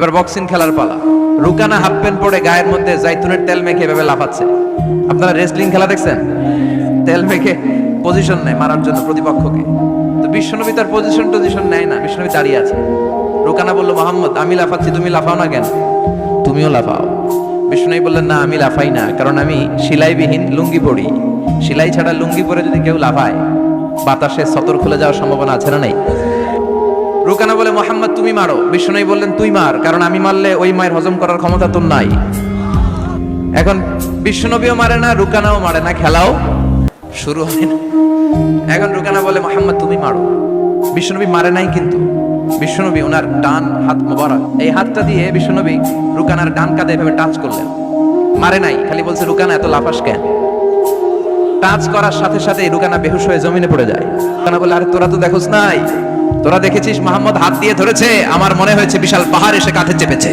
এবার বক্সিং খেলার পালা। রুকানা হাফ প্যান্ট পরে গায়ের মধ্যে জাইতুনের তেল মেখে এভাবে লাফাচ্ছে। আপনারা রেসলিং খেলা দেখছেন? তেল মেখে পজিশন নেয় মারার জন্য প্রতিপক্ষকে। তো বিশ্বনবী তার পজিশন নেয় না, বিশ্বনবী দাঁড়িয়ে আছে। রুকানা বলল, মোহাম্মদ আমি লাফাচ্ছি, তুমি লাফাও না কেন? তুমিও লাফাও। বিশ্বনবী বললেন, না আমি লাফাই না, কারণ আমি সেলাইবিহীন লুঙ্গি পরি। সেলাই ছাড়া লুঙ্গি পরে যদি কেউ লাফায় বাতাসে সতর খুলে যাওয়ার সম্ভাবনা আছে না নাই? রুকানা বলে, মোহাম্মদ তুমি মারো। বিশ্বনবী বললেন, তুই মার, কারণ আমি মারলে ওই মায়ের হজম করার ক্ষমতা তোর নাই। এখন বিশ্বনবীও মারে না, রুকানাও মারে না, খেলাও শুরু হয় না। এখন রুকানা বলে, মোহাম্মদ তুমি মারো। বিশ্বনবী মারে নাই, কিন্তু বিশ্বনবী ওনার ডান হাত মোবারক, এই হাতটা দিয়ে বিশ্বনবী রুকানার ডান কাঁধে এভাবে টাচ করলেন। মারে নাই, খালি বলছে, রুকানা এত লাফাস কেন? টাচ করার সাথে সাথে রুকানা বেহুশ হয়ে জমিনে পড়ে যায়। রুকানা বলে, আরে তোরা তো দেখোস নাই, তোরা দেখেছিস মোহাম্মদ হাত দিয়ে ধরেছে, আমার মনে হয়েছে বিশাল পাহাড় এসে কাঁধে চেপেছে।